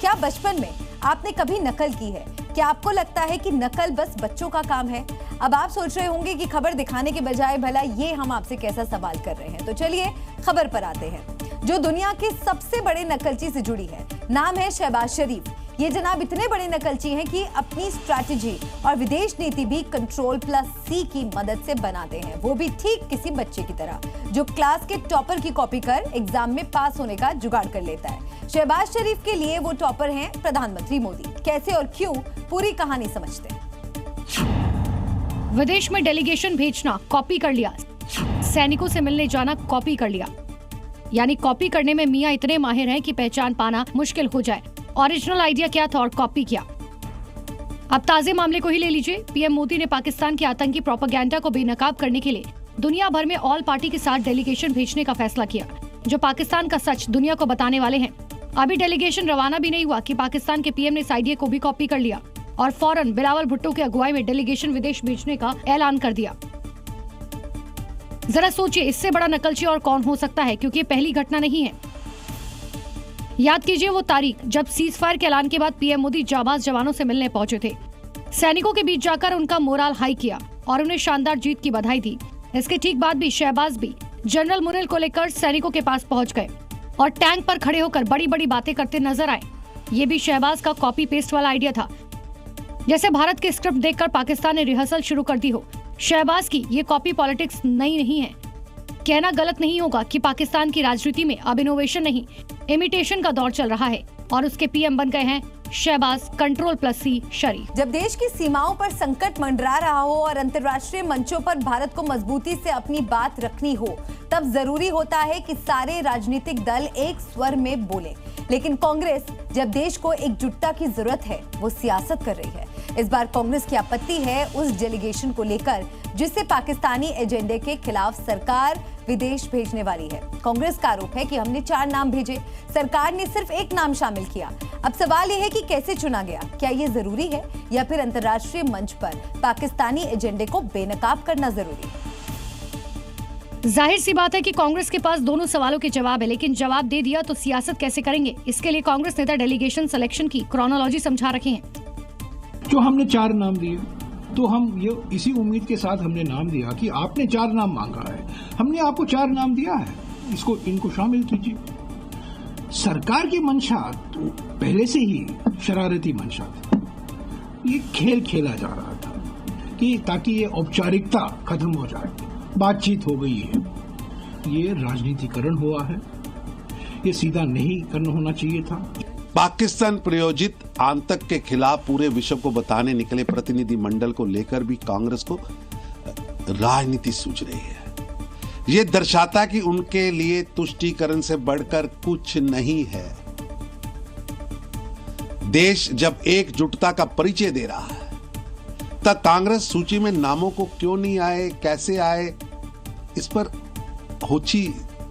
क्या बचपन में आपने कभी नकल की है? क्या आपको लगता है कि नकल बस बच्चों का काम है? अब आप सोच रहे होंगे कि खबर दिखाने के बजाय भला ये हम आपसे कैसा सवाल कर रहे हैं। तो चलिए खबर पर आते हैं, जो दुनिया के सबसे बड़े नकलची से जुड़ी है। नाम है शहबाज शरीफ। ये जनाब इतने बड़े नकलची हैं कि अपनी स्ट्रैटेजी और विदेश नीति भी Ctrl+C की मदद से बनाते हैं, वो भी ठीक किसी बच्चे की तरह जो क्लास के टॉपर की कॉपी कर एग्जाम में पास होने का जुगाड़ कर लेता है। शहबाज शरीफ के लिए वो टॉपर हैं प्रधानमंत्री मोदी। कैसे और क्यों, पूरी कहानी समझते हैं। विदेश में डेलीगेशन भेजना कॉपी कर लिया, सैनिकों से मिलने जाना कॉपी कर लिया, यानी कॉपी करने में मियां इतने माहिर हैं कि पहचान पाना मुश्किल हो जाए। ओरिजिनल आइडिया क्या था और कॉपी किया। अब ताजे मामले को ही ले लीजिए। पीएम मोदी ने पाकिस्तान की आतंकी प्रोपेगेंडा को बेनकाब करने के लिए दुनिया भर में ऑल पार्टी के साथ डेलीगेशन भेजने का फैसला किया, जो पाकिस्तान का सच दुनिया को बताने वाले हैं। अभी डेलीगेशन रवाना भी नहीं हुआ कि पाकिस्तान के पीएम ने इस आइडिया को भी कॉपी कर लिया और फौरन बिलावल भुट्टो की अगुवाई में डेलीगेशन विदेश भेजने का ऐलान कर दिया। जरा सोचिए, इससे बड़ा नकलची और कौन हो सकता है, क्योंकि ये पहली घटना नहीं है। याद कीजिए वो तारीख जब सीज फायर के ऐलान के बाद पीएम मोदी जाबाज जवानों से मिलने पहुंचे थे। सैनिकों के बीच जाकर उनका मोराल हाई किया और उन्हें शानदार जीत की बधाई दी। इसके ठीक बाद भी शहबाज भी जनरल मुनिल को लेकर सैनिकों के पास पहुंच गए और टैंक पर खड़े होकर बड़ी बड़ी बातें करते नजर आए। ये भी शहबाज का कॉपी पेस्ट वाला आइडिया था, जैसे भारत के स्क्रिप्ट देखकर पाकिस्तान ने रिहर्सल शुरू कर दी हो। शहबाज की ये कॉपी पॉलिटिक्स नई नहीं है। कहना गलत नहीं होगा कि पाकिस्तान की राजनीति में अब इनोवेशन नहीं, इमिटेशन का दौर चल रहा है और उसके पीएम बन गए हैं शहबाज Ctrl+C शरीफ। जब देश की सीमाओं पर संकट मंडरा रहा हो और अंतर्राष्ट्रीय मंचों पर भारत को मजबूती से अपनी बात रखनी हो, तब जरूरी होता है कि सारे राजनीतिक दल एक स्वर में बोले। लेकिन कांग्रेस जब देश को एकजुटता की जरूरत है, वो सियासत कर रही है। इस बार कांग्रेस की आपत्ति है उस डेलीगेशन को लेकर जिससे पाकिस्तानी एजेंडे के खिलाफ सरकार विदेश भेजने वाली है। कांग्रेस का आरोप है कि हमने 4 नाम भेजे, सरकार ने सिर्फ 1 नाम शामिल किया। अब सवाल यह है कि कैसे चुना गया? क्या ये जरूरी है या फिर अंतर्राष्ट्रीय मंच पर पाकिस्तानी एजेंडे को बेनकाब करना जरूरी है? जाहिर सी बात है कि कांग्रेस के पास दोनों सवालों के जवाब है, लेकिन जवाब दे दिया तो सियासत कैसे करेंगे? इसके लिए कांग्रेस नेता डेलीगेशन सिलेक्शन की क्रोनोलॉजी समझा रखे हैं। जो हमने 4 नाम दिए, तो हम ये इसी उम्मीद के साथ हमने नाम दिया कि आपने 4 नाम मांगा है, हमने आपको 4 नाम दिया है, इनको शामिल कीजिए। सरकार की मंशा तो पहले से ही शरारती मंशा थी। ये खेल खेला जा रहा था कि ताकि ये औपचारिकता खत्म हो जाए, बातचीत हो गई है। ये राजनीतिकरण हुआ है, ये सीधा नहीं करना होना चाहिए था। पाकिस्तान प्रायोजित आतंक के खिलाफ पूरे विश्व को बताने निकले प्रतिनिधि मंडल को लेकर भी कांग्रेस को राजनीति सूझ रही है। ये दर्शाता कि उनके लिए तुष्टीकरण से बढ़कर कुछ नहीं है। देश जब एकजुटता का परिचय दे रहा है, तब कांग्रेस सूची में नामों को क्यों नहीं आए, कैसे आए, इस पर होची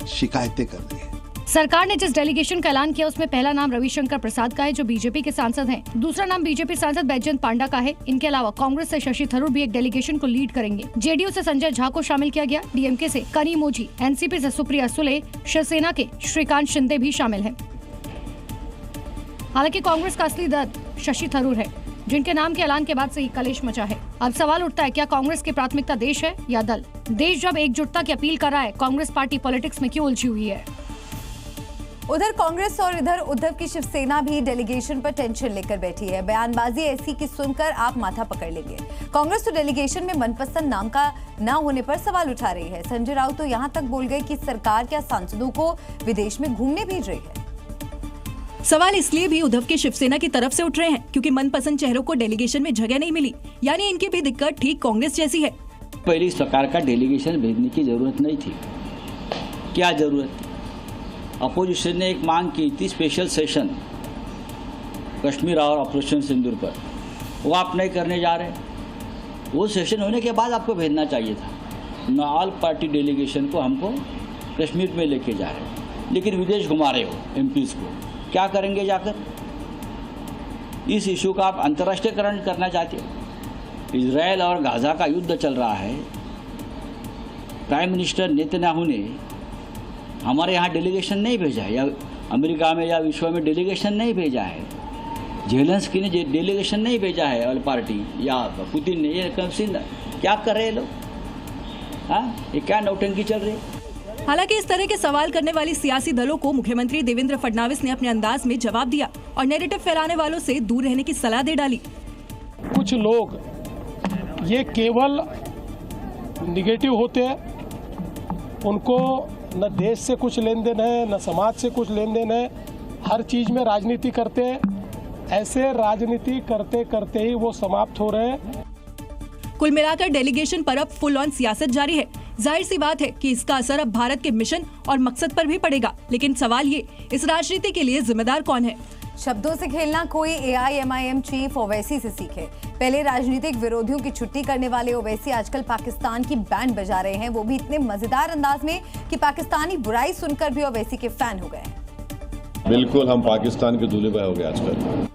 शिकायतें कर रही है। सरकार ने जिस डेलीगेशन का ऐलान किया उसमें पहला नाम रविशंकर प्रसाद का है, जो बीजेपी के सांसद हैं। दूसरा नाम बीजेपी सांसद बैजयंत पांडा का है। इनके अलावा कांग्रेस से शशि थरूर भी एक डेलीगेशन को लीड करेंगे। जेडीयू से संजय झा को शामिल किया गया। डीएमके से कनीमोझी, एनसीपी से सुप्रिया सुले, शिवसेना के श्रीकांत शिंदे भी शामिल हैं। हालांकि कांग्रेस का असली दर्द शशि थरूर है, जिनके नाम के ऐलान के बाद से ही कलेश मचा है। अब सवाल उठता है, क्या कांग्रेस की प्राथमिकता देश है या दल? देश जब एकजुटता की अपील कर रहा है, कांग्रेस पार्टी पॉलिटिक्स में क्यों उलझी हुई है? उधर कांग्रेस और इधर उद्धव की शिवसेना भी डेलीगेशन पर टेंशन लेकर बैठी है। बयानबाजी ऐसी कि सुनकर आप माथा पकड़ लेंगे। कांग्रेस तो डेलीगेशन में मनपसंद नाम का न होने पर सवाल उठा रही है। संजय राउत तो यहां तक बोल गए कि सरकार क्या सांसदों को विदेश में घूमने भेज रही है। सवाल इसलिए भी उद्धव की शिवसेना की तरफ से उठ रहे हैं क्योंकि मनपसंद चेहरों को डेलीगेशन में जगह नहीं मिली, यानी इनकी भी दिक्कत ठीक कांग्रेस जैसी है। पहले इस प्रकार का डेलीगेशन भेजने की जरूरत नहीं थी। क्या जरूरत थी? अपोजिशन ने एक मांग की थी, स्पेशल सेशन कश्मीर और ऑपरेशन सिंदूर पर, वो आप नहीं करने जा रहे। वो सेशन होने के बाद आपको भेजना चाहिए था। न ऑल पार्टी डेलीगेशन को हमको कश्मीर में लेके जा रहे, लेकिन विदेश घुमा रहे हो एमपीज को। क्या करेंगे जाकर? इस इशू का आप अंतर्राष्ट्रीयकरण करना चाहते हो। इजराइल और गाजा का युद्ध चल रहा है। प्राइम मिनिस्टर नेतन्याहू ने हमारे यहाँ डेलीगेशन नहीं भेजा है, या अमेरिका में या विश्व में डेलीगेशन नहीं भेजा है। जेलेंस्की ने डेलीगेशन नहीं भेजा है ऑल पार्टी या पुतिन ने, ये क्या कर रहे हैं लोग? हाँ, ये क्या नौटंकी चल रही है? हालांकि इस तरह के सवाल करने वाली सियासी दलों को मुख्यमंत्री देवेंद्र फडणवीस ने अपने अंदाज में जवाब दिया और नैरेटिव फैलाने वालों से दूर रहने की सलाह दे डाली। कुछ लोग ये केवल निगेटिव होते हैं, उनको न देश से कुछ लेन देन है न समाज से कुछ लेन देन है, हर चीज में राजनीति करते हैं। ऐसे राजनीति करते करते ही वो समाप्त हो रहे हैं। कुल मिलाकर डेलीगेशन पर अब फुल ऑन सियासत जारी है। जाहिर सी बात है कि इसका असर अब भारत के मिशन और मकसद पर भी पड़ेगा, लेकिन सवाल ये, इस राजनीति के लिए जिम्मेदार कौन है? शब्दों से खेलना कोई AIMIM चीफ ओवैसी से सीखे। पहले राजनीतिक विरोधियों की छुट्टी करने वाले ओवैसी आजकल पाकिस्तान की बैंड बजा रहे हैं, वो भी इतने मजेदार अंदाज में कि पाकिस्तानी बुराई सुनकर भी ओवैसी के फैन हो गए। बिल्कुल, हम पाकिस्तान के दूल्हे भाई हो गए आजकल।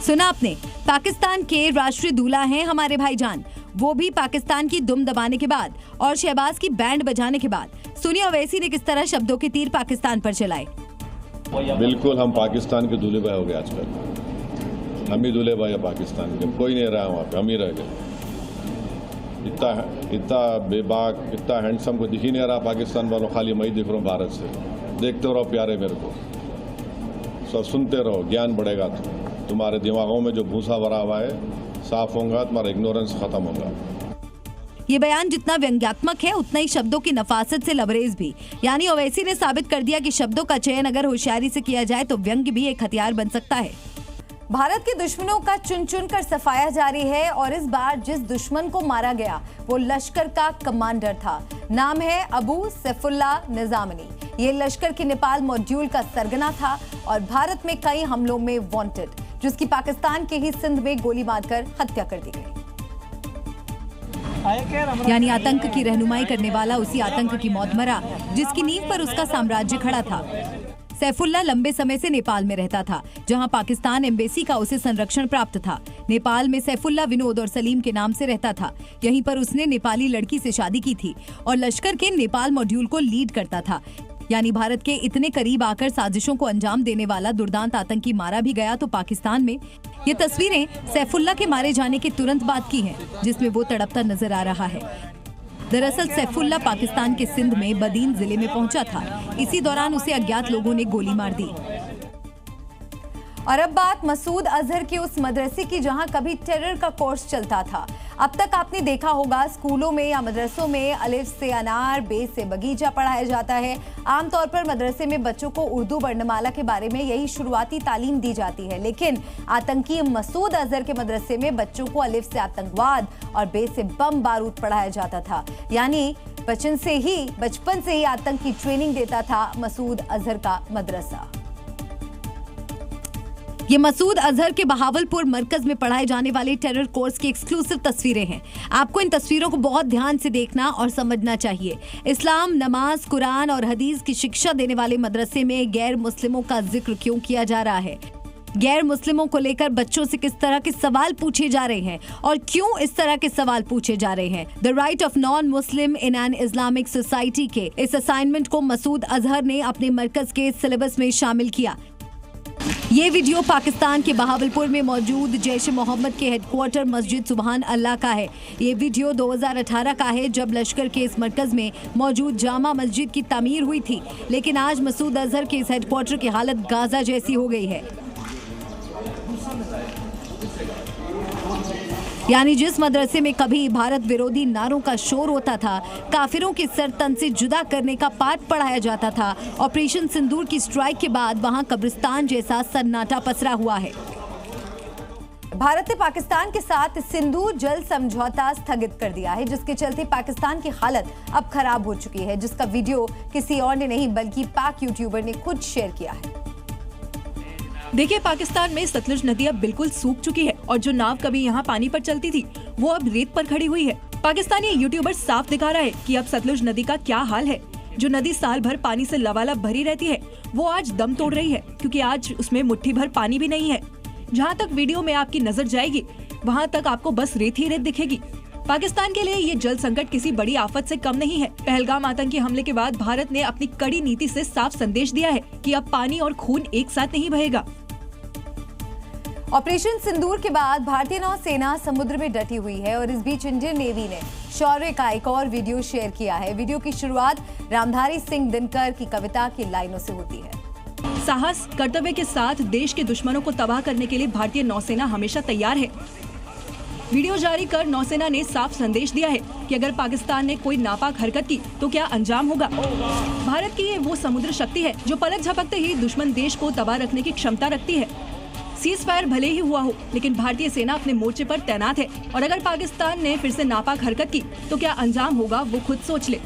सुना आपने, पाकिस्तान के राष्ट्रीय दूल्हा हैं हमारे भाईजान, वो भी पाकिस्तान की दुम दबाने के बाद और शहबाज की बैंड बजाने के बाद। सुनिए ओवैसी ने किस तरह शब्दों के तीर पाकिस्तान पर चलाए। बिल्कुल, हम पाकिस्तान के दूल्हे भाई हो गए आजकल। हम ही दूल्हे भाई है पाकिस्तान के, कोई नहीं रहा वहाँ पे, हम ही रह गए। इतना बेबाक, इतना हैंडसम को दिख ही नहीं रहा पाकिस्तान वालों, खाली मैं ही दिख रहा हूँ भारत से। देखते रहो प्यारे मेरे को, सब सुनते रहो, ज्ञान बढ़ेगा। तुम्हारे दिमागों में जो भूसा भरा हुआ है साफ होगा, तुम्हारा इग्नोरेंस खत्म होगा। ये बयान जितना व्यंग्यात्मक है उतना ही शब्दों की नफासत से लबरेज भी। यानी ओवैसी ने साबित कर दिया कि शब्दों का चयन अगर होशियारी से किया जाए तो व्यंग्य भी एक हथियार बन सकता है। भारत के दुश्मनों का चुन चुन कर सफाया जारी है और इस बार जिस दुश्मन को मारा गया वो लश्कर का कमांडर था। नाम है अबू सैफुल्लाह निजामी। ये लश्कर के नेपाल मॉड्यूल का सरगना था और भारत में कई हमलों में वांटेड, जिसकी पाकिस्तान के ही सिंध में गोली मारकर हत्या कर दी गई। यानी आतंक की रहनुमाई करने वाला उसी आतंक की मौत मरा जिसकी नींव पर उसका साम्राज्य खड़ा था। सैफुल्लाह लंबे समय से नेपाल में रहता था, जहां पाकिस्तान एम्बेसी का उसे संरक्षण प्राप्त था। नेपाल में सैफुल्लाह विनोद और सलीम के नाम से रहता था। यहीं पर उसने नेपाली लड़की से शादी की थी और लश्कर के नेपाल मॉड्यूल को लीड करता था। यानी भारत के इतने करीब आकर साजिशों को अंजाम देने वाला दुर्दांत आतंकी मारा भी गया तो पाकिस्तान में। ये तस्वीरें सैफुल्लाह के मारे जाने के तुरंत बाद की हैं, जिसमें वो तड़पता नजर आ रहा है। दरअसल सैफुल्लाह पाकिस्तान के सिंध में बदीन जिले में पहुंचा था। इसी दौरान उसे अज्ञात लोगों ने गोली मार दी। और अब बात मसूद अजहर के उस मदरसे की जहां कभी टेरर का कोर्स चलता था। अब तक आपने देखा होगा स्कूलों में या मदरसों में अलिफ से अनार, बे से बगीचा पढ़ाया जाता है। आमतौर पर मदरसे में बच्चों को उर्दू वर्णमाला के बारे में यही शुरुआती तालीम दी जाती है, लेकिन आतंकी मसूद अजहर के मदरसे में बच्चों को अलिफ से आतंकवाद और बे से बम बारूद पढ़ाया जाता था। यानी बचपन से ही आतंक की ट्रेनिंग देता था मसूद अजहर का मदरसा। ये मसूद अजहर के बहावलपुर मरकज में पढ़ाए जाने वाले टेरर कोर्स की एक्सक्लूसिव तस्वीरें हैं। आपको इन तस्वीरों को बहुत ध्यान से देखना और समझना चाहिए। इस्लाम, नमाज, कुरान और हदीस की शिक्षा देने वाले मदरसे में गैर मुस्लिमों का जिक्र क्यों किया जा रहा है? गैर मुस्लिमों को लेकर बच्चों से किस तरह के सवाल पूछे जा रहे हैं और क्यों इस तरह के सवाल पूछे जा रहे हैं? The right of non Muslim in an Islamic society के इस असाइनमेंट को मसूद अजहर ने अपने मरकज के सिलेबस में शामिल किया। ये वीडियो पाकिस्तान के बहावलपुर में मौजूद जैश मोहम्मद के हेडक्वार्टर मस्जिद सुबहान अल्लाह का है। ये वीडियो 2018 का है, जब लश्कर के इस मरकज में मौजूद जामा मस्जिद की तामीर हुई थी। लेकिन आज मसूद अजहर के इस हेडक्वार्टर की हालत गाजा जैसी हो गई है। यानी जिस मदरसे में कभी भारत विरोधी नारों का शोर होता था, काफिरों के सर तन से जुदा करने का पाठ पढ़ाया जाता था, ऑपरेशन सिंदूर की स्ट्राइक के बाद वहां कब्रिस्तान जैसा सन्नाटा पसरा हुआ है। भारत ने पाकिस्तान के साथ सिंदूर जल समझौता स्थगित कर दिया है, जिसके चलते पाकिस्तान की हालत अब खराब हो चुकी है, जिसका वीडियो किसी और ने नहीं बल्कि पाक यूट्यूबर ने खुद शेयर किया है। देखिए, पाकिस्तान में सतलुज नदी अब बिल्कुल सूख चुकी है और जो नाव कभी यहाँ पानी पर चलती थी वो अब रेत पर खड़ी हुई है। पाकिस्तानी यूट्यूबर साफ दिखा रहा है कि अब सतलुज नदी का क्या हाल है। जो नदी साल भर पानी से लबालब भरी रहती है वो आज दम तोड़ रही है, क्योंकि आज उसमें मुट्ठी भर पानी भी नहीं है। जहाँ तक वीडियो में आपकी नजर जाएगी वहाँ तक आपको बस रेत ही रेत दिखेगी। पाकिस्तान के लिए ये जल संकट किसी बड़ी आफत से कम नहीं है। पहलगाम आतंकी हमले के बाद भारत ने अपनी कड़ी नीति से साफ संदेश दिया है कि अब पानी और खून एक साथ नहीं बहेगा। ऑपरेशन सिंदूर के बाद भारतीय नौसेना समुद्र में डटी हुई है और इस बीच इंडियन नेवी ने शौर्य का एक और वीडियो शेयर किया है। वीडियो की शुरुआत रामधारी सिंह दिनकर की कविता की लाइनों से होती है। साहस, कर्तव्य के साथ देश के दुश्मनों को तबाह करने के लिए भारतीय नौसेना हमेशा तैयार है। वीडियो जारी कर नौसेना ने साफ संदेश दिया है कि अगर पाकिस्तान ने कोई नापाक हरकत की तो क्या अंजाम होगा। भारत की ये वो समुद्र शक्ति है जो पलक झपकते ही दुश्मन देश को तबाह रखने की क्षमता रखती है। सीज फायर भले ही हुआ हो, लेकिन भारतीय सेना अपने मोर्चे पर तैनात है और अगर पाकिस्तान ने फिर से नापाक हरकत की तो क्या अंजाम होगा वो खुद सोच ले।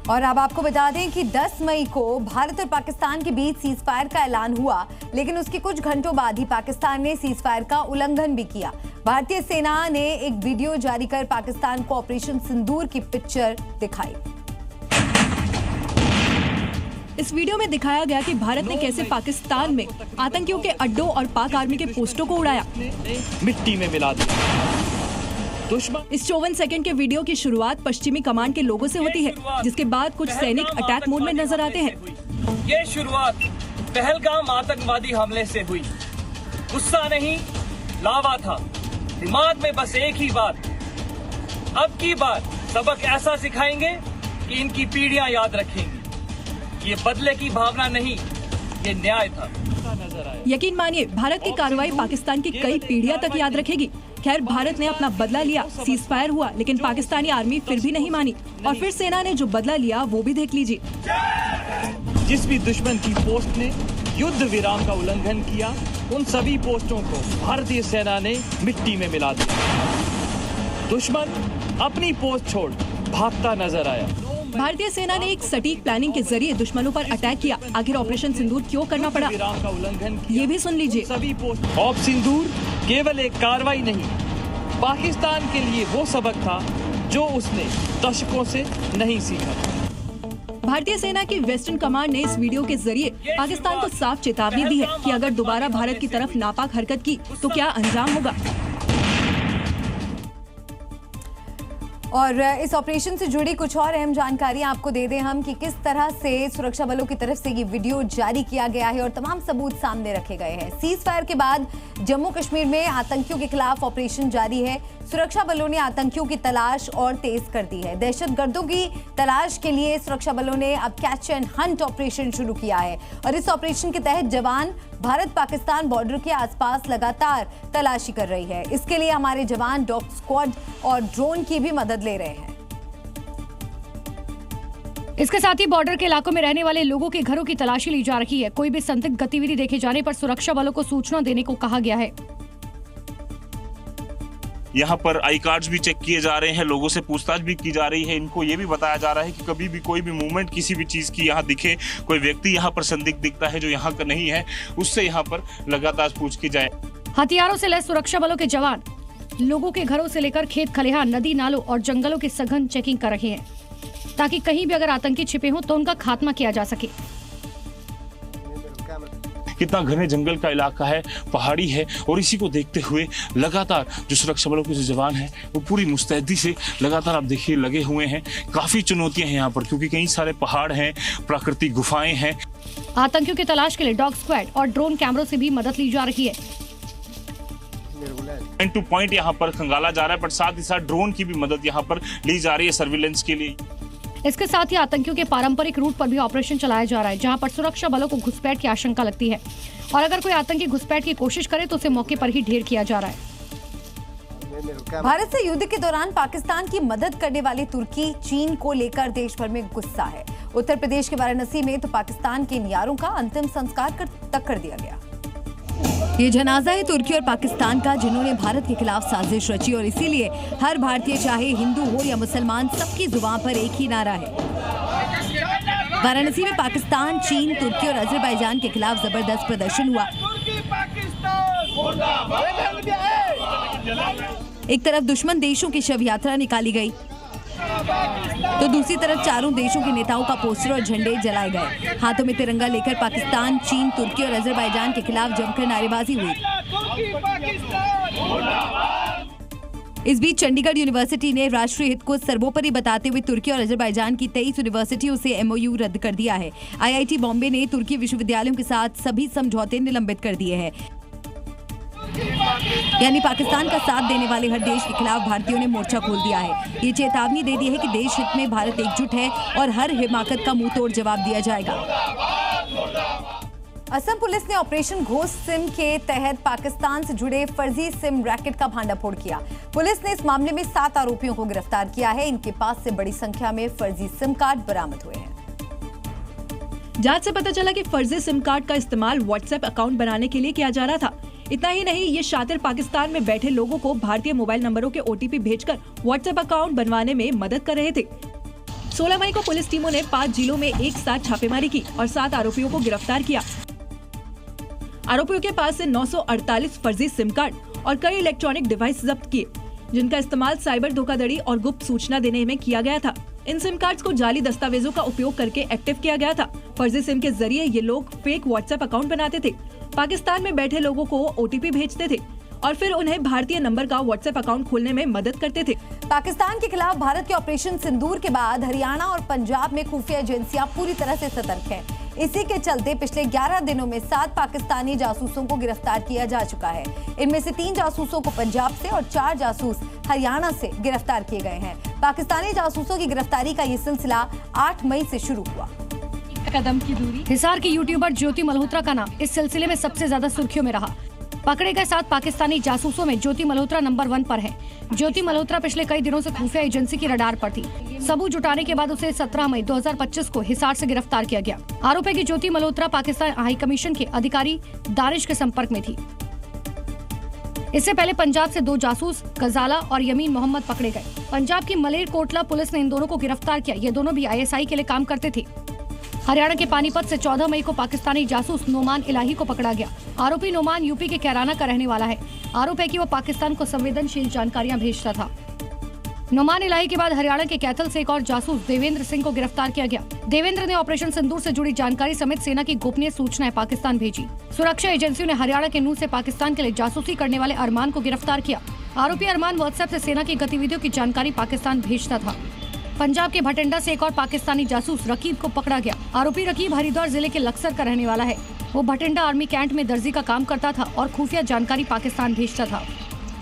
और अब आपको बता दें कि 10 मई को भारत और पाकिस्तान के बीच सीज फायर का ऐलान हुआ, लेकिन उसके कुछ घंटों बाद ही पाकिस्तान ने सीज फायर का उल्लंघन भी किया। भारतीय सेना ने एक वीडियो जारी कर पाकिस्तान को ऑपरेशन सिंदूर की पिक्चर दिखाई। इस वीडियो में दिखाया गया कि भारत ने कैसे पाकिस्तान में आतंकियों के अड्डों और पाक आर्मी के पोस्टों को उड़ाया, मिट्टी में मिला दिया। इस 54 सेकंड के वीडियो की शुरुआत पश्चिमी कमांड के लोगों से होती है, जिसके बाद कुछ सैनिक अटैक मोड में नजर आते हैं। ये शुरुआत पहलगाम आतंकवादी हमले से हुई। गुस्सा नहीं, लावा था। दिमाग में बस एक ही बात, अब की बार सबक ऐसा सिखाएंगे कि इनकी पीढ़ियां याद रखेंगी। ये बदले की भावना नहीं, ये न्याय था। यकीन मानिए, भारत की कार्रवाई पाकिस्तान की कई पीढ़ियां तक याद रखेगी। खैर, भारत ने अपना बदला लिया, सीज फायर हुआ, लेकिन पाकिस्तानी आर्मी फिर भी नहीं मानी और फिर सेना ने जो बदला लिया वो भी देख लीजिए। जिस भी दुश्मन की पोस्ट ने युद्ध विराम का उल्लंघन किया, उन सभी पोस्टों को भारतीय सेना ने मिट्टी में मिला दिया। दुश्मन अपनी पोस्ट छोड़ भागता नजर आया। भारतीय सेना ने एक सटीक प्लानिंग के जरिए दुश्मनों पर अटैक किया। आखिर ऑपरेशन सिंदूर क्यों करना पड़ा, का उल्लंघन ये भी सुन लीजिए। सभी पोस्ट ऑप सिंदूर केवल एक कार्रवाई नहीं, पाकिस्तान के लिए वो सबक था जो उसने दशकों से नहीं सीखा। भारतीय सेना की वेस्टर्न कमांड ने इस वीडियो के जरिए पाकिस्तान को साफ चेतावनी दी है कि अगर दोबारा भारत की तरफ नापाक हरकत की तो क्या अंजाम होगा। और इस ऑपरेशन से जुड़ी कुछ और अहम जानकारी आपको दे दें हम कि किस तरह से सुरक्षा बलों की तरफ से ये वीडियो जारी किया गया है और तमाम सबूत सामने रखे गए हैं। सीज फायर के बाद जम्मू कश्मीर में आतंकियों के खिलाफ ऑपरेशन जारी है। सुरक्षा बलों ने आतंकियों की तलाश और तेज कर दी है। दहशतगर्दों की तलाश के लिए सुरक्षा बलों ने अब कैच एंड हंट ऑपरेशन शुरू किया है और इस ऑपरेशन के तहत जवान भारत पाकिस्तान बॉर्डर के आसपास लगातार तलाशी कर रही है। इसके लिए हमारे जवान डॉग स्क्वाड और ड्रोन की भी मदद ले रहे हैं। इसके साथ ही बॉर्डर के इलाकों में रहने वाले लोगों के घरों की तलाशी ली जा रही है। कोई भी संदिग्ध गतिविधि देखे जाने पर सुरक्षा बलों को सूचना देने को कहा गया है। यहाँ पर आई कार्ड्स भी चेक किए जा रहे हैं, लोगों से पूछताछ भी की जा रही है। इनको ये भी बताया जा रहा है कि कभी भी कोई भी मूवमेंट किसी भी चीज़ की यहाँ दिखे, कोई व्यक्ति यहाँ पर संदिग्ध दिखता है जो यहाँ का नहीं है, उससे यहाँ पर लगातार पूछ की जाए। हथियारों से लैस सुरक्षा बलों के जवान लोगों के घरों से लेकर खेत खलिहान, नदी नालों और जंगलों की सघन चेकिंग कर रहे हैं ताकि कहीं भी अगर आतंकी छिपे हों तो उनका खात्मा किया जा सके। कितना घने जंगल का इलाका है, पहाड़ी है और इसी को देखते हुए लगातार जो सुरक्षा बलों के जो जवान हैं वो पूरी मुस्तैदी से लगातार आप देखिए लगे हुए हैं। काफी चुनौतियां हैं यहाँ पर क्योंकि कई सारे पहाड़ हैं, प्राकृतिक गुफाएं हैं। आतंकियों की तलाश के लिए डॉग स्क्वाड और ड्रोन कैमरों से भी मदद ली जा रही है। पॉइंट टू पॉइंट यहाँ पर खंगाला जा रहा है, पर साथ ही साथ ड्रोन की भी मदद यहाँ पर ली जा रही है सर्विलेंस के लिए। इसके साथ ही आतंकियों के पारंपरिक रूट पर भी ऑपरेशन चलाया जा रहा है, जहां पर सुरक्षा बलों को घुसपैठ की आशंका लगती है और अगर कोई आतंकी घुसपैठ की कोशिश करे तो उसे मौके पर ही ढेर किया जा रहा है। भारत से युद्ध के दौरान पाकिस्तान की मदद करने वाली तुर्की चीन को लेकर देश भर में गुस्सा है। उत्तर प्रदेश के वाराणसी में तो पाकिस्तान के नियारों का अंतिम संस्कार तक कर दिया गया। ये जनाजा है तुर्की और पाकिस्तान का, जिन्होंने भारत के खिलाफ साजिश रची और इसीलिए हर भारतीय चाहे हिंदू हो या मुसलमान, सबकी जुबान पर एक ही नारा है। वाराणसी में पाकिस्तान, चीन, तुर्की और अजरबैजान के खिलाफ जबरदस्त प्रदर्शन हुआ। एक तरफ दुश्मन देशों की शव यात्रा निकाली गई तो दूसरी तरफ चारों देशों के नेताओं का पोस्टर और झंडे जलाए गए। हाथों में तिरंगा लेकर पाकिस्तान, चीन, तुर्की और अजरबैजान के खिलाफ जमकर नारेबाजी हुई। इस बीच चंडीगढ़ यूनिवर्सिटी ने राष्ट्रीय हित को सर्वोपरि बताते हुए तुर्की और अजरबैजान की 23 यूनिवर्सिटियों से MOU रद्द कर दिया है। IIT बॉम्बे ने तुर्की विश्वविद्यालयों के साथ सभी समझौते निलंबित कर दिए हैं। यानी पाकिस्तान का साथ देने वाले हर देश के खिलाफ भारतीयों ने मोर्चा खोल दिया है। ये चेतावनी दे दी है कि देश हित में भारत एकजुट है और हर हिमाकत का मुंह तोड़ जवाब दिया जाएगा। असम पुलिस ने ऑपरेशन घोस्ट सिम के तहत पाकिस्तान से जुड़े फर्जी सिम रैकेट का भांडाफोड़ किया। पुलिस ने इस मामले में 7 आरोपियों को गिरफ्तार किया है। इनके पास से बड़ी संख्या में फर्जी सिम कार्ड बरामद हुए हैं। जांच से पता चला कि फर्जी सिम कार्ड का इस्तेमाल व्हाट्सएप अकाउंट बनाने के लिए किया जा रहा था। इतना ही नहीं, ये शातिर पाकिस्तान में बैठे लोगों को भारतीय मोबाइल नंबरों के OTP भेजकर व्हाट्सएप अकाउंट बनवाने में मदद कर रहे थे। 16 मई को पुलिस टीमों ने 5 जिलों में एक साथ छापेमारी की और 7 आरोपियों को गिरफ्तार किया। आरोपियों के पास से 948 फर्जी सिम कार्ड और कई इलेक्ट्रॉनिक डिवाइस जब्त किए, जिनका इस्तेमाल साइबर धोखाधड़ी और गुप्त सूचना देने में किया गया था। इन सिम कार्ड्स को जाली दस्तावेजों का उपयोग करके एक्टिव किया गया था। फर्जी सिम के जरिए ये लोग फेक व्हाट्सएप अकाउंट बनाते थे, पाकिस्तान में बैठे लोगों को OTP भेजते थे और फिर उन्हें भारतीय नंबर का व्हाट्सएप अकाउंट खोलने में मदद करते थे। पाकिस्तान के खिलाफ भारत के ऑपरेशन सिंदूर के बाद हरियाणा और पंजाब में खुफिया एजेंसियां पूरी तरह से सतर्क हैं। इसी के चलते पिछले 11 दिनों में 7 पाकिस्तानी जासूसों को गिरफ्तार किया जा चुका है। इनमें से 3 जासूसों को पंजाब से और 4 जासूस हरियाणा से गिरफ्तार किए गए हैं। पाकिस्तानी जासूसों की गिरफ्तारी का ये सिलसिला 8 मई से शुरू हुआ। कदम की दूरी। हिसार की यूट्यूबर ज्योति मल्होत्रा का नाम इस सिलसिले में सबसे ज्यादा सुर्खियों में रहा। पकड़े गए 7 पाकिस्तानी जासूसों में ज्योति मल्होत्रा नंबर 1 पर है। ज्योति मल्होत्रा पिछले कई दिनों से खुफिया एजेंसी की रडार पर थी। सबूत जुटाने के बाद उसे 17 मई 2025 को हिसार से गिरफ्तार किया गया। आरोप है कि ज्योति मल्होत्रा पाकिस्तान हाई कमीशन के अधिकारी दानिश के संपर्क में थी। इससे पहले पंजाब से 2 जासूस गजाला और यमीन मोहम्मद पकड़े गए। पंजाब की मलेरकोटला पुलिस ने इन दोनों को गिरफ्तार किया। ये दोनों भी ISI के लिए काम करते थे। हरियाणा के पानीपत से 14 मई को पाकिस्तानी जासूस नोमान इलाही को पकड़ा गया। आरोपी नोमान यूपी के कैराना का रहने वाला है। आरोप है कि वो पाकिस्तान को संवेदनशील जानकारियां भेजता था। नोमान इलाही के बाद हरियाणा के कैथल से एक और जासूस देवेंद्र सिंह को गिरफ्तार किया गया। देवेंद्र ने ऑपरेशन सिंदूर से जुड़ी जानकारी समेत सेना की गोपनीय सूचनाएं पाकिस्तान भेजी। सुरक्षा एजेंसियों ने हरियाणा के नूह से पाकिस्तान के लिए जासूसी करने वाले अरमान को गिरफ्तार किया। आरोपी अरमान व्हाट्सएप से सेना की गतिविधियों की जानकारी पाकिस्तान भेजता था। पंजाब के भटिंडा से एक और पाकिस्तानी जासूस रकीब को पकड़ा गया। आरोपी रकीब हरिद्वार जिले के लक्सर का रहने वाला है। वो भटिंडा आर्मी कैंट में दर्जी का काम करता था और खुफिया जानकारी पाकिस्तान भेजता था।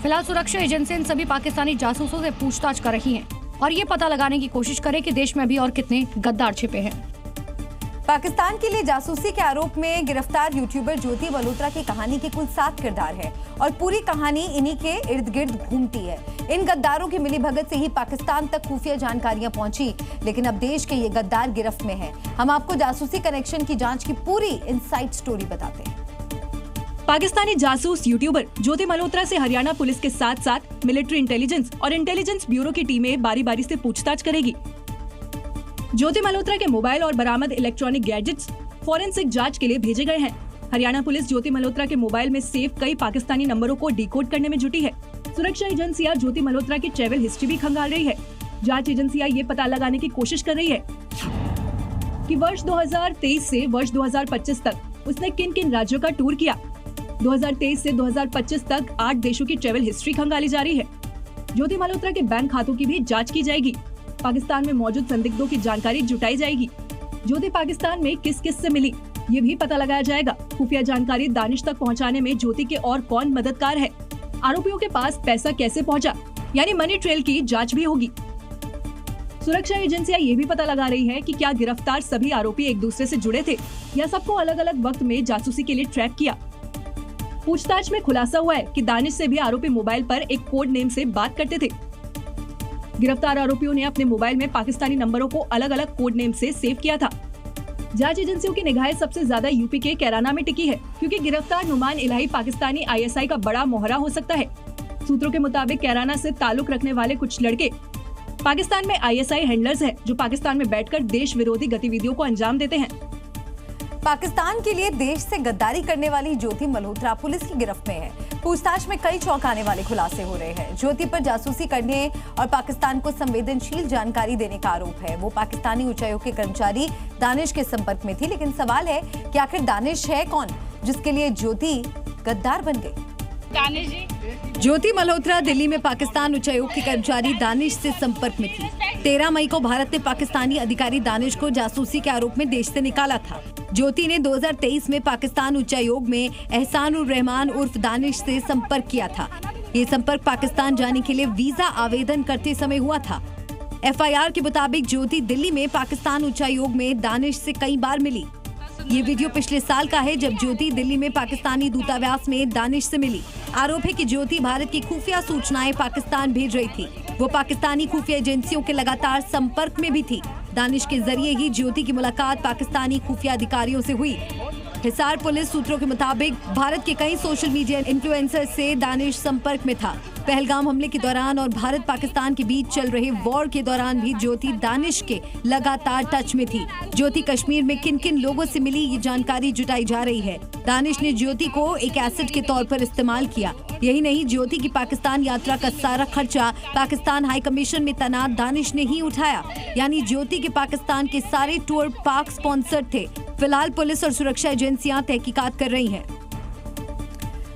फिलहाल सुरक्षा एजेंसी इन सभी पाकिस्तानी जासूसों से पूछताछ कर रही है और ये पता लगाने की कोशिश करे कि देश में अभी और कितने गद्दार छिपे हैं। पाकिस्तान के लिए जासूसी के आरोप में गिरफ्तार यूट्यूबर ज्योति मल्होत्रा की कहानी के कुल 7 किरदार है और पूरी कहानी इन्हीं के इर्द गिर्द घूमती है। इन गद्दारों की मिलीभगत से ही पाकिस्तान तक खुफिया जानकारियां पहुंची, लेकिन अब देश के ये गद्दार गिरफ्त में हैं। हम आपको जासूसी कनेक्शन की जांच की पूरी इनसाइड स्टोरी बताते हैं। पाकिस्तानी जासूस यूट्यूबर ज्योति मल्होत्रा से हरियाणा पुलिस के साथ साथ मिलिट्री इंटेलिजेंस और इंटेलिजेंस ब्यूरो की टीमें बारी बारी से पूछताछ करेगी। ज्योति मल्होत्रा के मोबाइल और बरामद इलेक्ट्रॉनिक गैजेट्स फॉरेंसिक जांच के लिए भेजे गए हैं। हरियाणा पुलिस ज्योति मल्होत्रा के मोबाइल में सेव कई पाकिस्तानी नंबरों को डिकोड करने में जुटी है। सुरक्षा एजेंसियां ज्योति मल्होत्रा की ट्रैवल हिस्ट्री भी खंगाल रही है। जांच एजेंसियां ये पता लगाने की कोशिश कर रही है कि वर्ष 2023 से वर्ष 2025 तक उसने किन किन राज्यों का टूर किया। 2023 से 2025 तक 8 देशों की ट्रैवल हिस्ट्री खंगाली जा रही है। ज्योति मल्होत्रा के बैंक खातों की भी जांच की जाएगी। पाकिस्तान में मौजूद संदिग्धों की जानकारी जुटाई जाएगी। ज्योति पाकिस्तान में किस किस से मिली ये भी पता लगाया जाएगा। खुफिया जानकारी दानिश तक पहुंचाने में ज्योति के और कौन मददगार है, आरोपियों के पास पैसा कैसे पहुंचा, यानी मनी ट्रेल की जांच भी होगी। सुरक्षा एजेंसियां ये भी पता लगा रही है कि क्या गिरफ्तार सभी आरोपी एक दूसरे से जुड़े थे या सबको अलग अलग वक्त में जासूसी के लिए ट्रैक किया। पूछताछ में खुलासा हुआ है कि दानिश से भी आरोपी मोबाइल पर एक कोड नेम से बात करते थे। गिरफ्तार आरोपियों ने अपने मोबाइल में पाकिस्तानी नंबरों को अलग अलग कोड नेम से सेव किया था। जांच एजेंसियों की निगाहें सबसे ज्यादा यूपी के कैराना में टिकी है, क्योंकि गिरफ्तार नुमान इलाही पाकिस्तानी ISI का बड़ा मोहरा हो सकता है। सूत्रों के मुताबिक कैराना से ताल्लुक रखने वाले कुछ लड़के पाकिस्तान में ISI हैंडलर्स हैं, जो पाकिस्तान में बैठकर देश विरोधी गतिविधियों को अंजाम देते हैं। पाकिस्तान के लिए देश से गद्दारी करने वाली ज्योति मल्होत्रा पुलिस की गिरफ्त में है। पूछताछ में कई चौंकाने वाले खुलासे हो रहे हैं। ज्योति पर जासूसी करने और पाकिस्तान को संवेदनशील जानकारी देने का आरोप है। वो पाकिस्तानी उच्चायोग के कर्मचारी दानिश के संपर्क में थी, लेकिन सवाल है कि आखिर दानिश है कौन जिसके लिए ज्योति गद्दार बन गई। दानिश जी। ज्योति मल्होत्रा दिल्ली में पाकिस्तान उच्चायोग के कर्मचारी दानिश से संपर्क में थी। 13 मई को भारत ने पाकिस्तानी अधिकारी दानिश को जासूसी के आरोप में देश से निकाला था। ज्योति ने 2023 में पाकिस्तान उच्चायोग में एहसान उर रहमान उर्फ दानिश से संपर्क किया था। ये संपर्क पाकिस्तान जाने के लिए वीजा आवेदन करते समय हुआ था। FIR के मुताबिक ज्योति दिल्ली में पाकिस्तान उच्चायोग में दानिश से कई बार मिली। ये वीडियो पिछले साल का है, जब ज्योति दिल्ली में पाकिस्तानी दूतावास में दानिश से मिली। आरोप है कि ज्योति भारत की खुफिया सूचनाएं पाकिस्तान भेज रही थी। वो पाकिस्तानी खुफिया एजेंसियों के लगातार संपर्क में भी थी। दानिश के जरिए ही ज्योति की मुलाकात पाकिस्तानी खुफिया अधिकारियों से हुई। हिसार पुलिस सूत्रों के मुताबिक भारत के कई सोशल मीडिया इन्फ्लुएंसर से दानिश संपर्क में था। पहलगाम हमले के दौरान और भारत पाकिस्तान के बीच चल रहे वॉर के दौरान भी ज्योति दानिश के लगातार टच में थी। ज्योति कश्मीर में किन किन लोगों से मिली, ये जानकारी जुटाई जा रही है। दानिश ने ज्योति को एक एसेट के तौर पर इस्तेमाल किया। यही नहीं, ज्योति की पाकिस्तान यात्रा का सारा खर्चा पाकिस्तान हाई कमीशन में तैनात दानिश ने ही उठाया। यानी ज्योति के पाकिस्तान के सारे टूर पाक स्पॉन्सर्ड थे। फिलहाल पुलिस और सुरक्षा एजेंसियां तहकीकात कर रही हैं।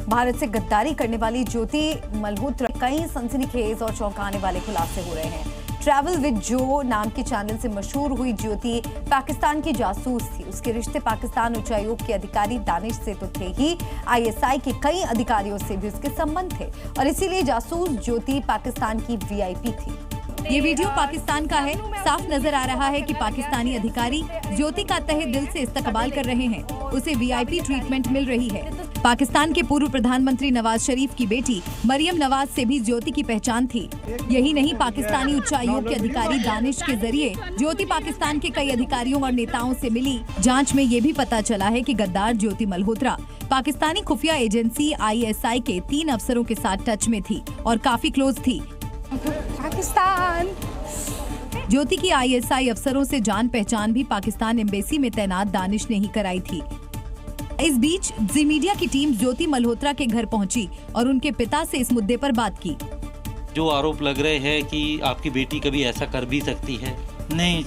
भारत से गद्दारी करने वाली ज्योति मल्होत्रा कई सनसनीखेज और चौंकाने वाले खुलासे हो रहे हैं। ट्रैवल विद जो नाम के चैनल से मशहूर हुई ज्योति पाकिस्तान की जासूस थी। उसके रिश्ते पाकिस्तान उच्चायोग के अधिकारी दानिश से तो थे ही, ISI के कई अधिकारियों से भी उसके संबंध थे और इसीलिए जासूस ज्योति पाकिस्तान की VIP थी। ये वीडियो पाकिस्तान का है। साफ नजर आ रहा है कि पाकिस्तानी अधिकारी ज्योति का तहे दिल से इस्तकबाल कर रहे हैं। उसे VIP ट्रीटमेंट मिल रही है। पाकिस्तान के पूर्व प्रधानमंत्री नवाज शरीफ की बेटी मरियम नवाज से भी ज्योति की पहचान थी। यही नहीं, पाकिस्तानी उच्चायोग के अधिकारी दानिश के जरिए ज्योति पाकिस्तान के कई अधिकारियों और नेताओं से मिली। जांच में ये भी पता चला है कि गद्दार ज्योति मल्होत्रा पाकिस्तानी खुफिया एजेंसी ISI के 3 अफसरों के साथ टच में थी और काफी क्लोज थी। पाकिस्तान ज्योति की ISI अफसरों से जान पहचान भी पाकिस्तान एम्बेसी में तैनात दानिश ने ही कराई थी। इस बीच जी मीडिया की टीम ज्योति मल्होत्रा के घर पहुंची और उनके पिता से इस मुद्दे पर बात की। जो आरोप लग रहे हैं कि आपकी बेटी कभी ऐसा कर भी सकती है, नहीं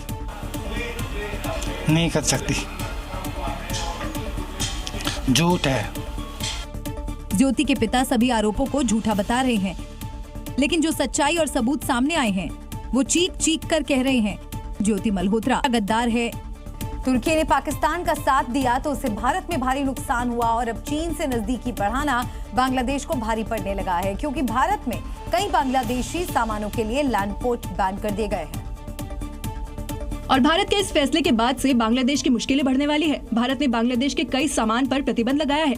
कर सकती, झूठ है। ज्योति के पिता सभी आरोपों को झूठा बता रहे हैं, लेकिन जो सच्चाई और सबूत सामने आए हैं वो चीख चीख कर कह रहे हैं ज्योति मल्होत्रा गद्दार है। तुर्की ने पाकिस्तान का साथ दिया तो उसे भारत में भारी नुकसान हुआ और अब चीन से नजदीकी बढ़ाना बांग्लादेश को भारी पड़ने लगा है, क्योंकि भारत में कई बांग्लादेशी सामानों के लिए लैंडपोर्ट बैन कर दिए गए हैं। और भारत के इस फैसले के बाद से बांग्लादेश की मुश्किलें बढ़ने वाली है। भारत ने बांग्लादेश के कई सामान पर प्रतिबंध लगाया है।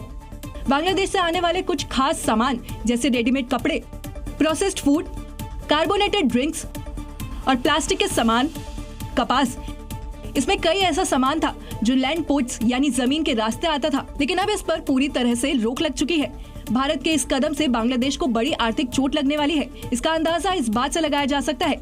बांग्लादेश से आने वाले कुछ खास सामान जैसे रेडीमेड कपड़े, प्रोसेस्ड फूड, कार्बोनेटेड ड्रिंक्स और प्लास्टिक के सामान, कपास, इसमें कई ऐसा सामान था जो लैंड पोर्ट्स यानी जमीन के रास्ते आता था, लेकिन अब इस पर पूरी तरह से रोक लग चुकी है। भारत के इस कदम से बांग्लादेश को बड़ी आर्थिक चोट लगने वाली है। इसका अंदाजा इस बात से लगाया जा सकता है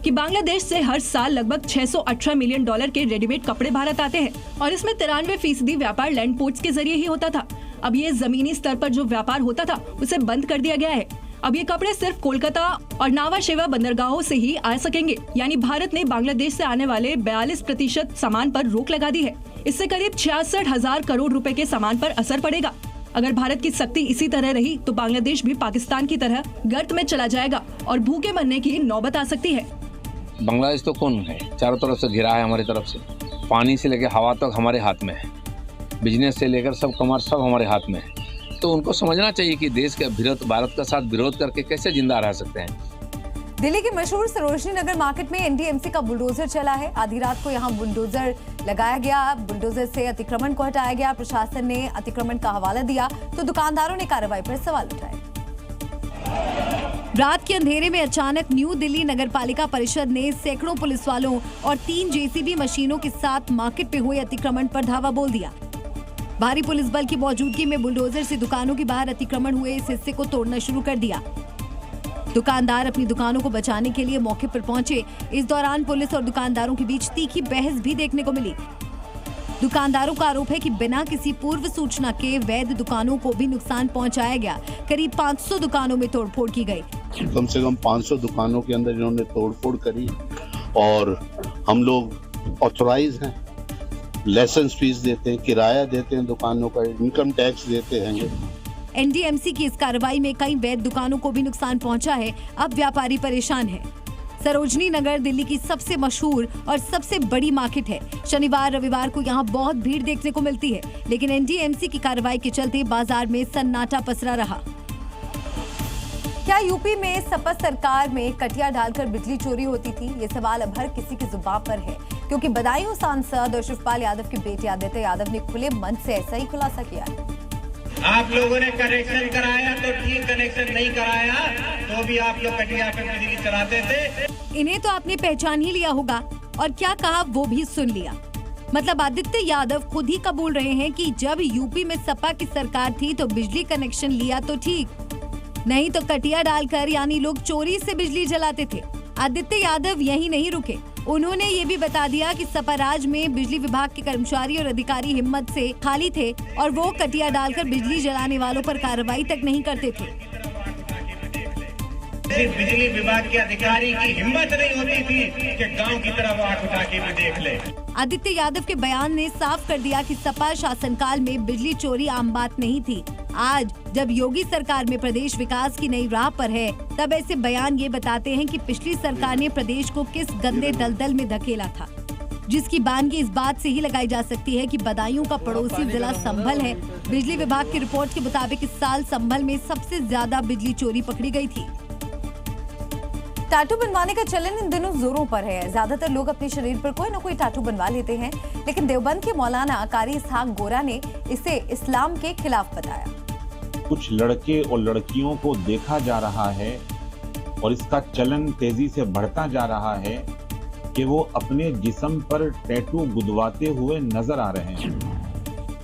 कि बांग्लादेश से हर साल लगभग $618 मिलियन के रेडीमेड कपड़े भारत आते हैं और इसमें 93% व्यापार लैंड पोर्ट्स के जरिए ही होता था। अब ये जमीनी स्तर पर जो व्यापार होता था उसे बंद कर दिया गया है। अब ये कपड़े सिर्फ कोलकाता और नावा शेवा बंदरगाहों से ही आ सकेंगे, यानी भारत ने बांग्लादेश से आने वाले 42% सामान पर रोक लगा दी है। इससे करीब 66,000 करोड़ रुपए के सामान पर असर पड़ेगा। अगर भारत की सख्ती इसी तरह रही तो बांग्लादेश भी पाकिस्तान की तरह गर्त में चला जाएगा और भूखे मरने की नौबत आ सकती है। बांग्लादेश तो कौन है, चारों तरफ से घिरा है हमारी तरफ से। पानी से लेकर हवा तक हमारे हाथ में है, बिजनेस से लेकर सब कमर सब हमारे हाथ में है। तो उनको समझना चाहिए कि देश के विरोध, भारत का साथ विरोध करके कैसे जिंदा रह सकते हैं। दिल्ली के मशहूर सरोजनी नगर मार्केट में NDMC का बुलडोजर चला है। आधी रात को यहां बुलडोजर लगाया गया, बुलडोजर से अतिक्रमण को हटाया गया। प्रशासन ने अतिक्रमण का हवाला दिया तो दुकानदारों ने कार्रवाई पर सवाल उठाए। रात के अंधेरे में अचानक न्यू दिल्ली नगर पालिका परिषद ने सैकड़ों पुलिस वालों और 3 JCB मशीनों के साथ मार्केट पे हुए अतिक्रमण पर धावा बोल दिया। भारी पुलिस बल की मौजूदगी में बुलडोजर से दुकानों के बाहर अतिक्रमण हुए इस हिस्से को तोड़ना शुरू कर दिया। दुकानदार अपनी दुकानों को बचाने के लिए मौके पर पहुंचे। इस दौरान पुलिस और दुकानदारों के बीच तीखी बहस भी देखने को मिली। दुकानदारों का आरोप है कि बिना किसी पूर्व सूचना के वैध दुकानों को भी नुकसान पहुंचाया गया। करीब 500 दुकानों में तोड़फोड़ की गई। कम से कम 500 दुकानों के अंदर इन्होंने तोड़फोड़ करी और हम लोग ऑथोराइज हैं, लाइसेंस फीस देते हैं, किराया देते हैं दुकानों का, इनकम टैक्स देते हैं। एनडीएमसी की इस कार्रवाई में कई वैध दुकानों को भी नुकसान पहुंचा है। अब व्यापारी परेशान है। सरोजनी नगर दिल्ली की सबसे मशहूर और सबसे बड़ी मार्केट है। शनिवार रविवार को यहाँ बहुत भीड़ देखने को मिलती है, लेकिन एनडीएमसी की कार्रवाई के चलते बाजार में सन्नाटा पसरा रहा। क्या यूपी में सपा सरकार में कटिया डालकर बिजली चोरी होती थी? ये सवाल अब हर किसी की जुबान पर है, क्योंकि बदायूं सांसद और शिवपाल यादव के बेटे आदित्य यादव ने खुले मन से ऐसा ही खुलासा किया है। आप लोगों ने कनेक्शन कराया तो ठीक, कनेक्शन नहीं कराया तो भी आप लोग कटिया पर बिजली चलाते थे। इन्हें तो आपने पहचान ही लिया होगा, और क्या कहा वो भी सुन लिया। मतलब आदित्य यादव खुद ही कबूल रहे हैं कि जब यूपी में सपा की सरकार थी तो बिजली कनेक्शन लिया तो ठीक, नहीं तो कटिया डालकर यानी लोग चोरी से बिजली जलाते थे। आदित्य यादव यही नहीं रुके, उन्होंने ये भी बता दिया कि सपा राज में बिजली विभाग के कर्मचारी और अधिकारी हिम्मत से खाली थे और वो कटिया डालकर बिजली जलाने वालों पर कार्रवाई तक नहीं करते थे। बिजली विभाग के अधिकारी की हिम्मत नहीं होती थी कि गांव की तरफ आंख उठा के भी देख ले। आदित्य यादव के बयान ने साफ कर दिया कि सपा शासनकाल में बिजली चोरी आम बात नहीं थी। आज जब योगी सरकार में प्रदेश विकास की नई राह पर है, तब ऐसे बयान ये बताते हैं कि पिछली सरकार ने प्रदेश को किस गंदे दलदल में धकेला था, जिसकी बानगी इस बात से ही लगाई जा सकती है कि बदायूं का पड़ोसी जिला संभल है। बिजली विभाग की रिपोर्ट के मुताबिक इस साल संभल में सबसे ज्यादा बिजली चोरी पकड़ी गई थी। टैटू बनवाने का चलन इन दिनों जोरों पर है। ज्यादातर लोग अपने शरीर पर कोई न कोई टैटू बनवा लेते हैं, लेकिन देवबंद के मौलाना कारी इसहाक गोरा ने इसे इस्लाम के खिलाफ बताया। कुछ लड़के और लड़कियों को देखा जा रहा है और इसका चलन तेजी से बढ़ता जा रहा है कि वो अपने जिस्म पर टैटू गुदवाते हुए नजर आ रहे हैं।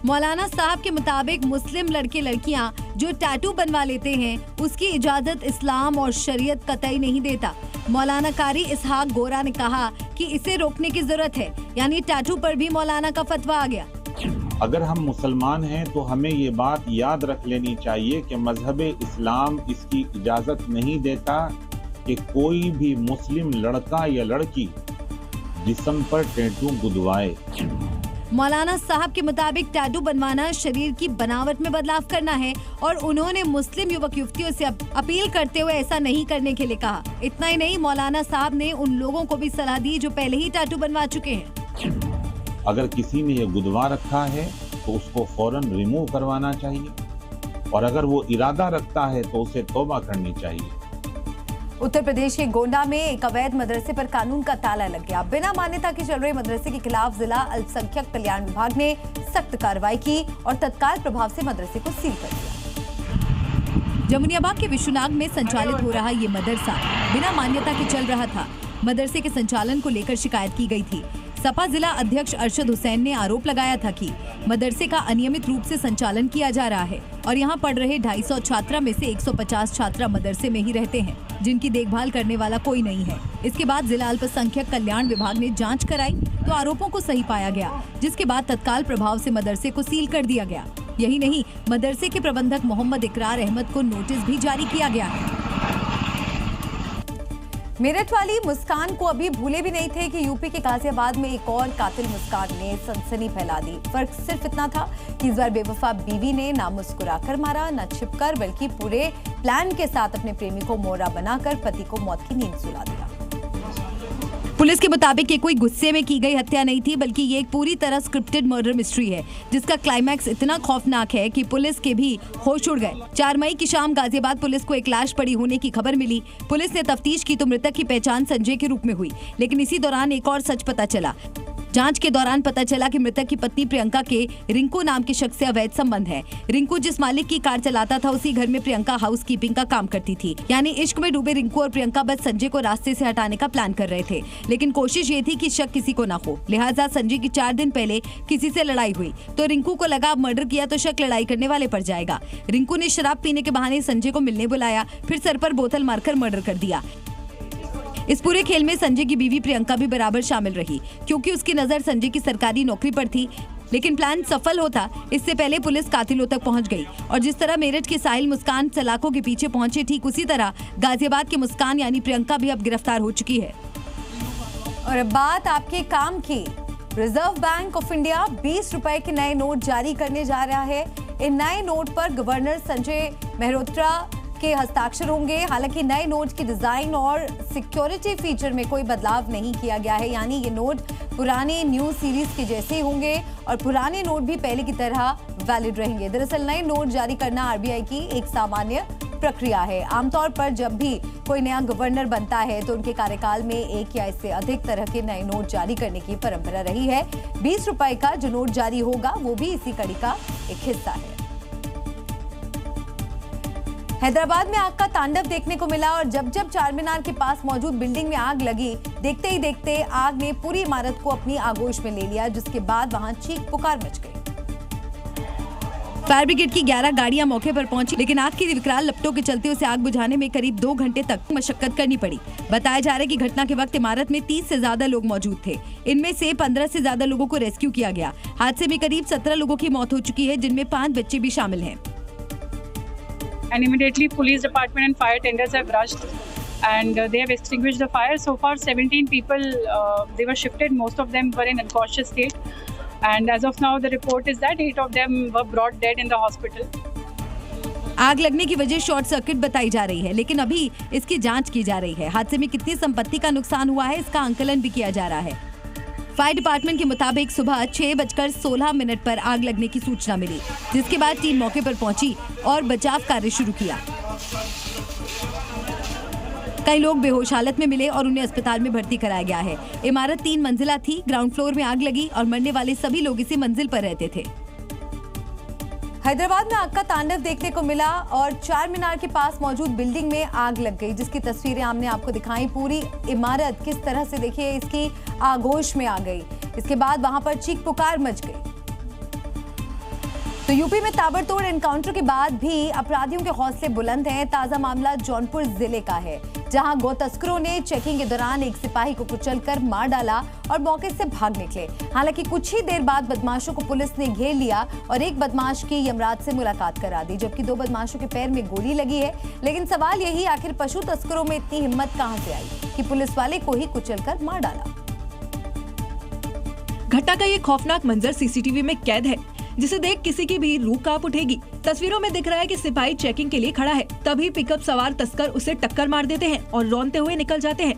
मौलाना साहब के मुताबिक मुस्लिम लड़के लड़कियां जो टैटू बनवा लेते हैं, उसकी इजाजत इस्लाम और शरीयत कतई नहीं देता। मौलाना कारी इसहाक गोरा ने कहा कि इसे रोकने की जरूरत है, यानी टैटू पर भी मौलाना का फतवा आ गया। अगर हम मुसलमान हैं तो हमें ये बात याद रख लेनी चाहिए कि मजहब इस्लाम इसकी इजाजत नहीं देता कि कोई भी मुस्लिम लड़का या लड़की जिस्म पर टैटू गुदवाए। मौलाना साहब के मुताबिक टैटू बनवाना शरीर की बनावट में बदलाव करना है और उन्होंने मुस्लिम युवक युवतियों से अपील करते हुए ऐसा नहीं करने के लिए कहा। इतना ही नहीं, मौलाना साहब ने उन लोगों को भी सलाह दी जो पहले ही टैटू बनवा चुके हैं। अगर किसी ने ये गुदवा रखा है तो उसको फौरन रिमूव करवाना चाहिए, और अगर वो इरादा रखता है तो उसे तौबा करनी चाहिए। उत्तर प्रदेश के गोंडा में एक अवैध मदरसे पर कानून का ताला लग गया। बिना मान्यता के चल रहे मदरसे के खिलाफ जिला अल्पसंख्यक कल्याण विभाग ने सख्त कार्रवाई की और तत्काल प्रभाव से मदरसे को सील कर दिया। जमुनियाबाग के विश्वनाग में संचालित हो रहा ये मदरसा बिना मान्यता के चल रहा था। मदरसे के संचालन को लेकर शिकायत की गई थी। सपा जिला अध्यक्ष अरशद हुसैन ने आरोप लगाया था कि मदरसे का अनियमित रूप से संचालन किया जा रहा है और यहाँ पढ़ रहे 250 छात्रा में से 150 छात्रा मदरसे में ही रहते हैं, जिनकी देखभाल करने वाला कोई नहीं है। इसके बाद जिला अल्पसंख्यक कल्याण विभाग ने जांच कराई तो आरोपों को सही पाया गया, जिसके बाद तत्काल प्रभाव से मदरसे को सील कर दिया गया। यही नहीं, मदरसे के प्रबंधक मोहम्मद इकरार अहमद को नोटिस भी जारी किया गया है। मेरठ वाली मुस्कान को अभी भूले भी नहीं थे कि यूपी के गाजियाबाद में एक और कातिल मुस्कान ने सनसनी फैला दी। फर्क सिर्फ इतना था कि इस बार बेवफा बीवी ने ना मुस्कुराकर मारा, ना छिपकर, बल्कि पूरे प्लान के साथ अपने प्रेमी को मोहरा बनाकर पति को मौत की नींद सुला दिया। पुलिस के मुताबिक ये कोई गुस्से में की गई हत्या नहीं थी, बल्कि ये एक पूरी तरह स्क्रिप्टेड मर्डर मिस्ट्री है, जिसका क्लाइमैक्स इतना खौफनाक है कि पुलिस के भी होश उड़ गए। 4 मई की शाम गाजियाबाद पुलिस को एक लाश पड़ी होने की खबर मिली। पुलिस ने तफ्तीश की तो मृतक की पहचान संजय के रूप में हुई, लेकिन इसी दौरान एक और सच पता चला। जांच के दौरान पता चला कि मृतक की पत्नी प्रियंका के रिंकू नाम के शख्स से अवैध संबंध है। रिंकू जिस मालिक की कार चलाता था, उसी घर में प्रियंका हाउस कीपिंग का काम करती थी। यानी इश्क में डूबे रिंकू और प्रियंका बस संजय को रास्ते से हटाने का प्लान कर रहे थे, लेकिन कोशिश ये थी कि शक किसी को ना हो। लिहाजा संजय की 4 दिन पहले किसी से लड़ाई हुई तो रिंकू को लगा अब मर्डर किया तो शक लड़ाई करने वाले पर जाएगा। रिंकू ने शराब पीने के बहाने संजय को मिलने बुलाया, फिर सर पर बोतल मारकर मर्डर कर दिया। इस पूरे खेल में संजय की बीवी प्रियंका भी बराबर शामिल रही, क्योंकि उसकी नजर संजय की सरकारी नौकरी पर थी। लेकिन प्लान सफल होता इससे पहले पुलिस कातिलों तक पहुंच गई, और जिस तरह मेरठ के साहिल मुस्कान सलाखों के पीछे पहुंचे, ठीक उसी तरह गाजियाबाद के मुस्कान यानी प्रियंका भी अब गिरफ्तार हो चुकी है। और अब बात आपके काम की। रिजर्व बैंक ऑफ इंडिया 20 रुपए के नए नोट जारी करने जा रहा है। इन नए नोट पर गवर्नर संजय मेहरोत्रा के हस्ताक्षर होंगे। हालांकि नए नोट की डिजाइन और सिक्योरिटी फीचर में कोई बदलाव नहीं किया गया है, यानी ये नोट पुराने न्यू सीरीज के जैसे ही होंगे और पुराने नोट भी पहले की तरह वैलिड रहेंगे। दरअसल नए नोट जारी करना आरबीआई की एक सामान्य प्रक्रिया है। आमतौर पर जब भी कोई नया गवर्नर बनता है तो उनके कार्यकाल में एक या इससे अधिक तरह के नए नोट जारी करने की परंपरा रही है। 20 रुपए का जो नोट जारी होगा वो भी इसी कड़ी का एक हिस्सा है। हैदराबाद में आग का तांडव देखने को मिला और जब जब चारमीनार के पास मौजूद बिल्डिंग में आग लगी, देखते ही देखते आग ने पूरी इमारत को अपनी आगोश में ले लिया, जिसके बाद वहां चीख पुकार मच गई। फायर ब्रिगेड की 11 गाड़ियां मौके पर पहुंची, लेकिन आग की विकराल लपटों के चलते उसे आग बुझाने में करीब 2 घंटे तक मशक्कत करनी पड़ी। बताया जा रहा है कि घटना के वक्त इमारत में 30 से ज्यादा लोग मौजूद थे। इनमें से 15 से ज्यादा लोगों को रेस्क्यू किया गया। हादसे में करीब 17 लोगों की मौत हो चुकी है, जिनमें 5 बच्चे भी शामिल हैं। And immediately police department and fire tenders have rushed and they have extinguished the fire. So far 17 people they were shifted, most of them were in unconscious state and as of now the report is that 8 of them were brought dead in the hospital. आग लगने की वजह short circuit बताई जा रही है, लेकिन अभी इसकी जांच की जा रही है। हादसे में कितनी संपत्ति का नुकसान हुआ है इसका आंकलन भी किया जा रहा है। फायर डिपार्टमेंट के मुताबिक सुबह 6:16 पर आग लगने की सूचना मिली, जिसके बाद टीम मौके पर पहुंची और बचाव कार्य शुरू किया। कई लोग बेहोश हालत में मिले और उन्हें अस्पताल में भर्ती कराया गया है। इमारत 3 मंजिला थी। ग्राउंड फ्लोर में आग लगी और मरने वाले सभी लोग इसी मंजिल पर रहते थे। हैदराबाद में आग का तांडव देखने को मिला और चारमीनार के पास मौजूद बिल्डिंग में आग लग गई, जिसकी तस्वीरें हमने आपको दिखाई। पूरी इमारत किस तरह से देखिए इसकी आगोश में आ गई। इसके बाद वहां पर चीख पुकार मच गई। तो यूपी में ताबड़तोड़ एनकाउंटर के बाद भी अपराधियों के हौसले बुलंद हैं। ताजा मामला जौनपुर जिले का है, जहां गौ तस्करों ने चेकिंग के दौरान एक सिपाही को कुचलकर मार डाला और मौके से भाग निकले। हालांकि कुछ ही देर बाद बदमाशों को पुलिस ने घेर लिया और एक बदमाश की यमराज से मुलाकात करा दी, जबकि 2 बदमाशों के पैर में गोली लगी है। लेकिन सवाल यही, आखिर पशु तस्करों में इतनी हिम्मत कहां से आई कि पुलिस वाले को ही कुचलकर मार डाला। घटना का ये खौफनाक मंजर सीसीटीवी में कैद है, जिसे देख किसी की भी रूह कांप उठेगी। तस्वीरों में दिख रहा है कि सिपाही चेकिंग के लिए खड़ा है, तभी पिकअप सवार तस्कर उसे टक्कर मार देते हैं और रौंदते हुए निकल जाते हैं।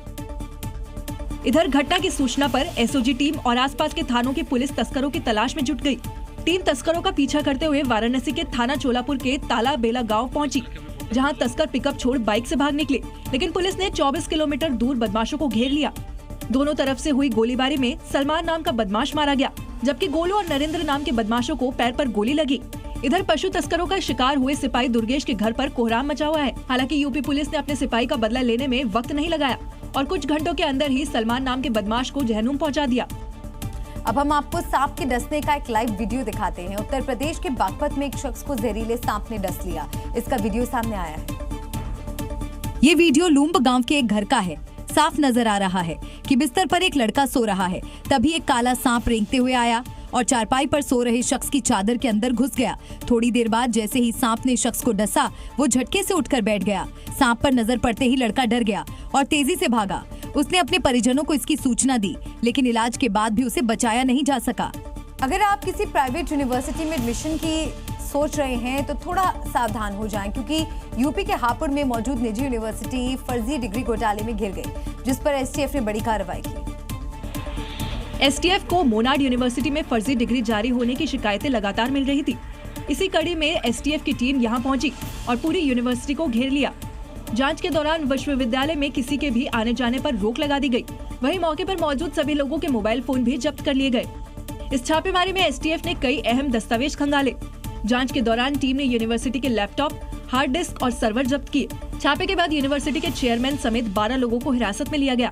इधर घटना की सूचना पर एसओजी टीम और आसपास के थानों की पुलिस तस्करों की तलाश में जुट गई। टीम तस्करों का पीछा करते हुए वाराणसी के थाना चोलापुर के ताला बेला गाँव पहुँची, जहाँ तस्कर पिकअप छोड़ बाइक से भाग निकले, लेकिन पुलिस ने 24 किलोमीटर दूर बदमाशों को घेर लिया। दोनों तरफ से हुई गोलीबारी में सलमान नाम का बदमाश मारा गया, जबकि गोलू और नरेंद्र नाम के बदमाशों को पैर पर गोली लगी। इधर पशु तस्करों का शिकार हुए सिपाही दुर्गेश के घर पर कोहराम मचा हुआ है। हालांकि यूपी पुलिस ने अपने सिपाही का बदला लेने में वक्त नहीं लगाया और कुछ घंटों के अंदर ही सलमान नाम के बदमाश को जहन्नुम पहुंचा दिया। अब हम आपको सांप के डसने का एक लाइव वीडियो दिखाते हैं। उत्तर प्रदेश के बागपत में एक शख्स को जहरीले सांप ने डस लिया। इसका वीडियो सामने आया है। ये वीडियो लूम्ब गांव के एक घर का है। साफ नजर आ रहा है कि बिस्तर पर एक लड़का सो रहा है। तभी एक काला सांप रेंगते हुए आया और चारपाई पर सो रहे शख्स की चादर के अंदर घुस गया। थोड़ी देर बाद जैसे ही सांप ने शख्स को डसा, वो झटके से उठकर बैठ गया। सांप पर नजर पड़ते ही लड़का डर गया और तेजी से भागा। उसने अपने परिजनों को इसकी सूचना दी, लेकिन इलाज के बाद भी उसे बचाया नहीं जा सका। अगर आप किसी प्राइवेट यूनिवर्सिटी में एडमिशन की सोच रहे हैं तो थोड़ा सावधान हो जाएं, क्योंकि यूपी के हापुड़ में मौजूद निजी यूनिवर्सिटी फर्जी डिग्री घोटाले में घिर गई, जिस पर एसटीएफ ने बड़ी कार्रवाई की। एसटीएफ को मोनाड यूनिवर्सिटी में फर्जी डिग्री जारी होने की शिकायतें लगातार मिल रही थी। इसी कड़ी में एसटीएफ की टीम यहां पहुंची और पूरी यूनिवर्सिटी को घेर लिया। जांच के दौरान विश्वविद्यालय में किसी के भी आने जाने पर रोक लगा दी गई। वहीं मौके पर मौजूद सभी लोगों के मोबाइल फोन भी जब्त कर लिए गए। इस छापेमारी में एसटीएफ ने कई अहम दस्तावेज खंगाले। जांच के दौरान टीम ने यूनिवर्सिटी के लैपटॉप, हार्ड डिस्क और सर्वर जब्त किए। छापे के बाद यूनिवर्सिटी के चेयरमैन समेत 12 लोगों को हिरासत में लिया गया।